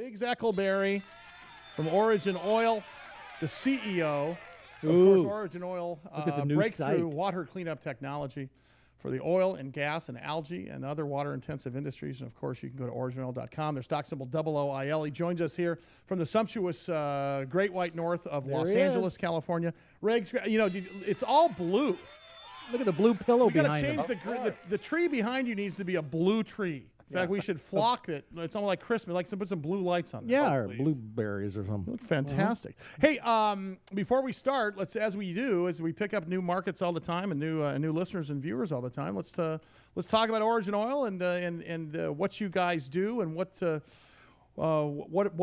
Riggs Eckelberry from OriginOil, the CEO. Of course, OriginOil, breakthrough water cleanup technology for the oil and gas and algae and other water-intensive industries. And, of course, you can go to OriginOil.com. Their stock symbol OOIL. He joins us here from the sumptuous Great White North of Los Angeles, California. Riggs, you know, it's all blue. Look at the blue pillow behind him. You got to change the tree behind you needs to be a blue tree. In fact, we should flock it. It's almost like Christmas. Like put some blue lights on there. Yeah, or blueberries or something. Look fantastic. Hey, before we start, as we pick up new markets all the time and new listeners and viewers all the time. Let's talk about OriginOil and what you guys do and what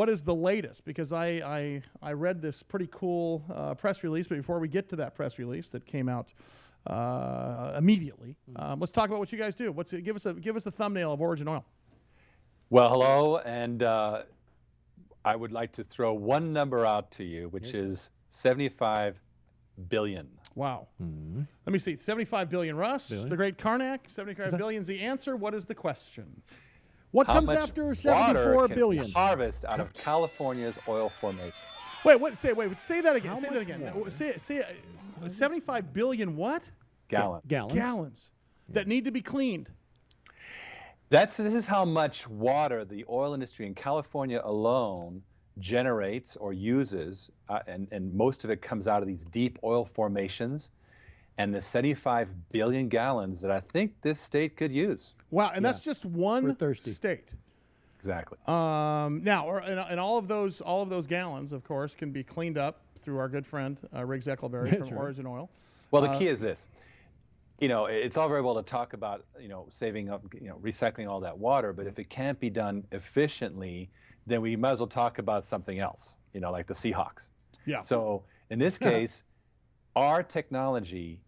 is the latest, because I read this pretty cool press release. But before we get to that press release that came out immediately, let's talk about what you guys do. Give us a thumbnail of OriginOil. Well, hello, and I would like to throw one number out to you, which is 75 billion. Wow. Let me see. 75 billion, Russ. The great Karnak. 75 billion is the answer. What is the question? What comes after 74 billion? Can harvest out of California's oil formations. Wait, say that again. Say that again. Say 75 billion what? Gallons. Gallons that need to be cleaned. This is how much water the oil industry in California alone generates or uses, and most of it comes out of these deep oil formations, and the 75 billion gallons that I think this state could use. Wow, and that's just one state. Exactly. Now, and all of those gallons, of course, can be cleaned up through our good friend Riggs Eckelberry from OriginOil. Well, the key is this. You know, it's all very well to talk about, saving up, recycling all that water, but if it can't be done efficiently, then we might as well talk about something else, like the Seahawks. Yeah. So in this case, our technology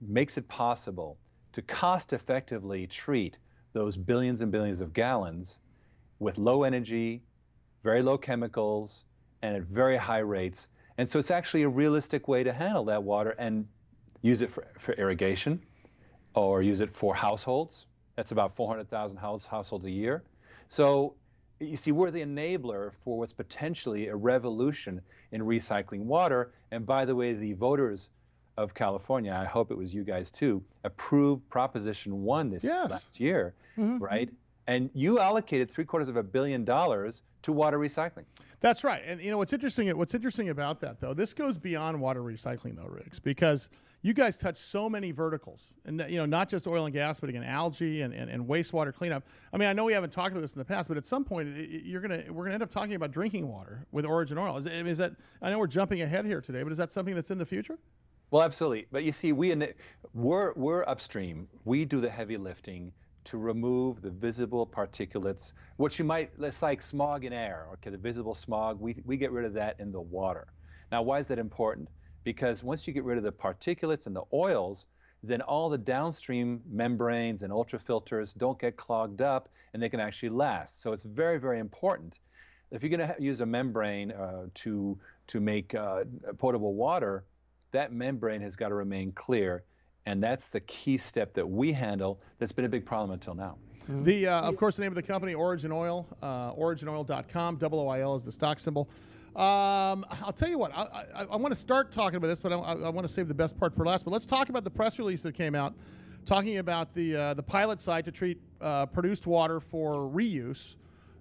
makes it possible to cost effectively treat those billions and billions of gallons with low energy, very low chemicals, and at very high rates. And so it's actually a realistic way to handle that water and use it for irrigation, or use it for households. That's about 400,000 households a year. So you see, we're the enabler for what's potentially a revolution in recycling water. And by the way, the voters of California, I hope it was you guys too, approved Proposition 1 last year, right? And you allocated $750 million to water recycling. That's right. And what's interesting about that, though, this goes beyond water recycling, though, Riggs, because you guys touch so many verticals, and not just oil and gas, but again, algae and wastewater cleanup. I mean, I know we haven't talked about this in the past, but at some point we're gonna end up talking about drinking water with OriginOil. Is that? I know we're jumping ahead here today, but is that something that's in the future? Well, absolutely. But you see, we're upstream. We do the heavy lifting to remove the visible particulates, it's like smog in air, okay, the visible smog, we get rid of that in the water. Now, why is that important? Because once you get rid of the particulates and the oils, then all the downstream membranes and ultrafilters don't get clogged up, and they can actually last. So it's very, very important. If you're going to use a membrane to make potable water, that membrane has got to remain clear. And that's the key step that we handle that's been a big problem until now. Of course, the name of the company, OriginOil, OriginOil.com, OOIL is the stock symbol. I'll tell you what, I want to start talking about this, but I want to save the best part for last. But let's talk about the press release that came out talking about the pilot site to treat produced water for reuse,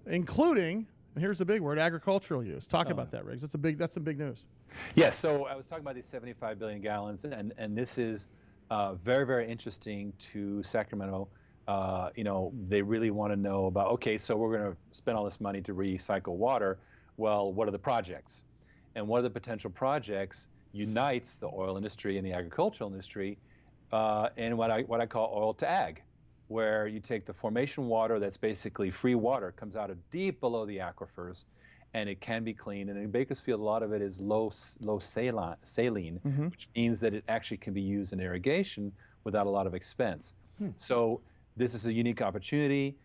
including, and here's the big word, agricultural use. Talk about that, Riggs. That's some big news. Yes, so I was talking about these 75 billion gallons, and this is very, very interesting to Sacramento. They really want to know about, okay, so we're going to spend all this money to recycle water. Well, what are the projects? And one of the potential projects unites the oil industry and the agricultural industry in what I call oil to ag, where you take the formation water that's basically free water, comes out of deep below the aquifers, and it can be cleaned. And in Bakersfield, a lot of it is low saline, which means that it actually can be used in irrigation without a lot of expense. So this is a unique opportunity.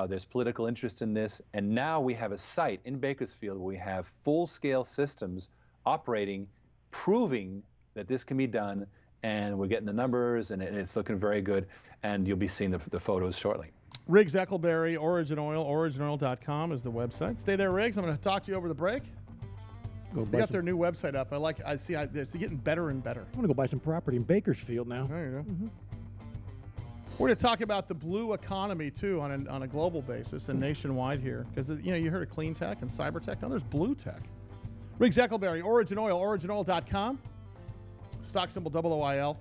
There's political interest in this. And now we have a site in Bakersfield where we have full-scale systems operating, proving that this can be done. And we're getting the numbers, and it's looking very good. And you'll be seeing the photos shortly. Riggs Eckelberry, Origin Oil, OriginOil.com is the website. Stay there, Riggs. I'm going to talk to you over the break. They got their new website up. I see it's getting better and better. I'm going to go buy some property in Bakersfield now. There you go. Mm-hmm. We're going to talk about the blue economy, too, on a global basis and nationwide here. Because, you heard of clean tech and cyber tech. Now there's blue tech. Riggs Eckelberry, Origin Oil, OriginOil.com. Stock symbol OOIL.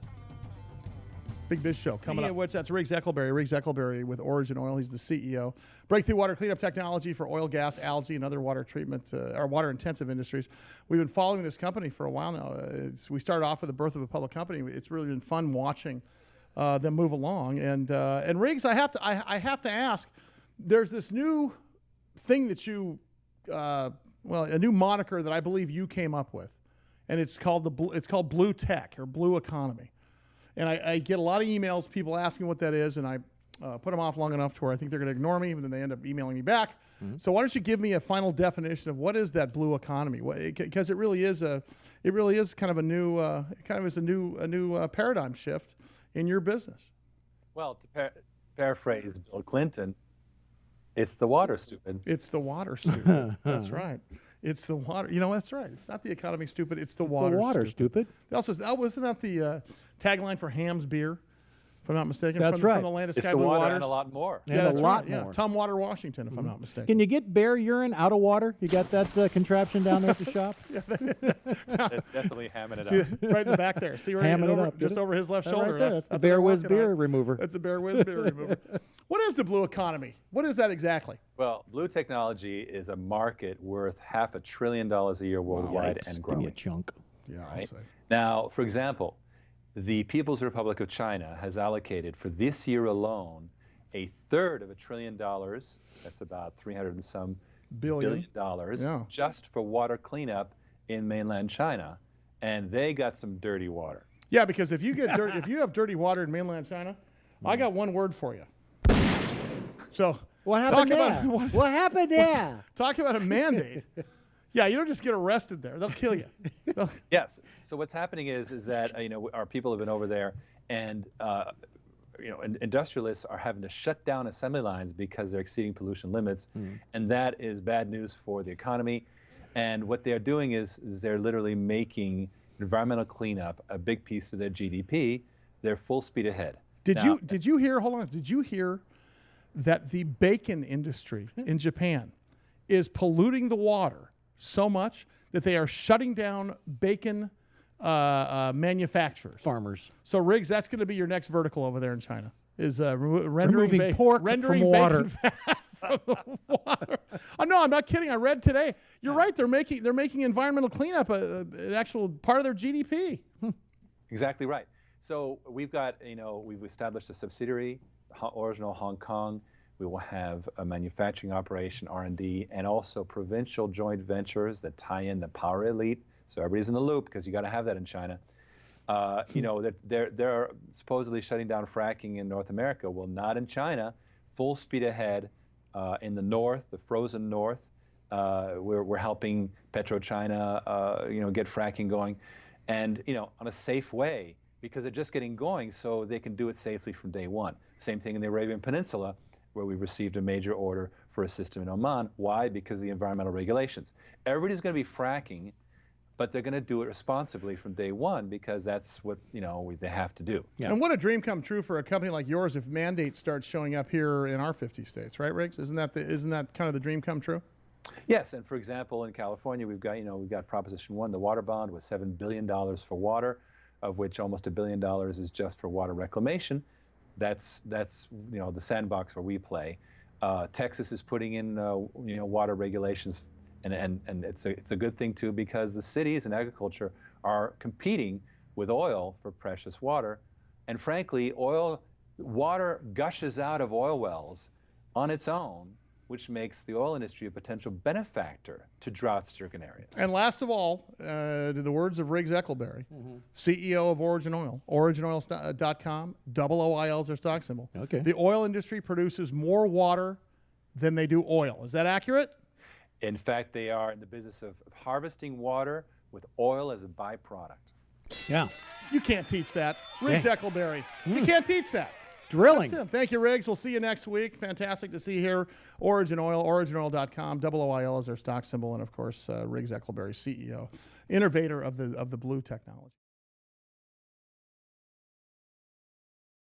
Big Biz Show coming up. Which that's Riggs Eckelberry with Origin Oil. He's the CEO. Breakthrough water cleanup technology for oil, gas, algae, and other water treatment or water-intensive industries. We've been following this company for a while now. We started off with the birth of a public company. It's really been fun watching them move along. And Riggs, I have to ask. There's this new thing that you, a new moniker that I believe you came up with, and it's called blue tech or blue economy. And I get a lot of emails, people asking what that is, and I put them off long enough to where I think they're going to ignore me, and then they end up emailing me back. Mm-hmm. So why don't you give me a final definition of what is that blue economy? Because it really is kind of a new paradigm shift in your business. Well, to paraphrase Bill Clinton, it's the water, stupid. It's the water, stupid. That's right. It's the water. That's right. It's not the economy, stupid. It's the water. The water, stupid. Also, wasn't that the tagline for Ham's beer, if I'm not mistaken? That's right. From the land of it's sky the blue water waters. and a lot more. Yeah, a lot more. Yeah. Tumwater, Washington, if I'm not mistaken. Can you get bear urine out of water? You got that contraption down there at the shop? It's definitely hamming it See, up. right in the back there. See, right just over his left shoulder. Right there. That's the Bear Whiz beer remover. That's the Bear Whiz beer remover. What is the blue economy? What is that exactly? Well, blue technology is a market worth $500 billion a year worldwide and growing. Give me a chunk. Yeah, right? Now, for example, the People's Republic of China has allocated for this year alone $1/3 of $1 trillion. That's about 300 and some billion dollars just for water cleanup in mainland China, and they got some dirty water. Yeah, because if you have dirty water in mainland China, I got one word for you. So what happened there? What happened there? Talk about a mandate. Yeah, you don't just get arrested there; they'll kill you. Yes. So what's happening is that our people have been over there, and industrialists are having to shut down assembly lines because they're exceeding pollution limits, and that is bad news for the economy. And what they're doing is they're literally making environmental cleanup a big piece of their GDP. They're full speed ahead. Did you hear? Hold on. Did you hear that the bacon industry in Japan is polluting the water so much that they are shutting down bacon manufacturers? Farmers. So, Riggs, that's going to be your next vertical over there in China, is removing pork from water. From the water. No, I'm not kidding. I read today. You're right. They're making environmental cleanup an actual part of their GDP. Exactly right. So we've got, we've established a subsidiary, Original Hong Kong. We will have a manufacturing operation, R&D, and also provincial joint ventures that tie in the power elite. So everybody's in the loop because you got to have that in China. That they're supposedly shutting down fracking in North America. Well, not in China. Full speed ahead in the north, the frozen north. We're helping PetroChina, get fracking going, and on a safe way, because they're just getting going, so they can do it safely from day one. Same thing in the Arabian Peninsula, where we've received a major order for a system in Oman. Why? Because of the environmental regulations. Everybody's going to be fracking, but they're going to do it responsibly from day one because that's what they have to do. Yeah. And what a dream come true for a company like yours if mandates start showing up here in our 50 states, right, Riggs? Isn't that kind of the dream come true? Yes, and for example, in California, we've got Proposition 1, the water bond, with $7 billion for water, of which almost $1 billion is just for water reclamation. That's the sandbox where we play. Texas is putting in water regulations, and it's a good thing too, because the cities and agriculture are competing with oil for precious water, and frankly, water gushes out of oil wells on its own, which makes the oil industry a potential benefactor to drought-stricken areas. And last of all, to the words of Riggs Eckelberry, CEO of Origin Oil, OriginOil.com, OOIL is their stock symbol. Okay. The oil industry produces more water than they do oil. Is that accurate? In fact, they are in the business of harvesting water with oil as a byproduct. Yeah. You can't teach that. Riggs Eckelberry. You can't teach that. drilling. That's it. Thank you, Riggs. We'll see you next week. Fantastic to see you here. Origin Oil, originoil.com. OIL is their stock symbol. And, of course, Riggs Eckelberry, CEO, innovator of the blue technology.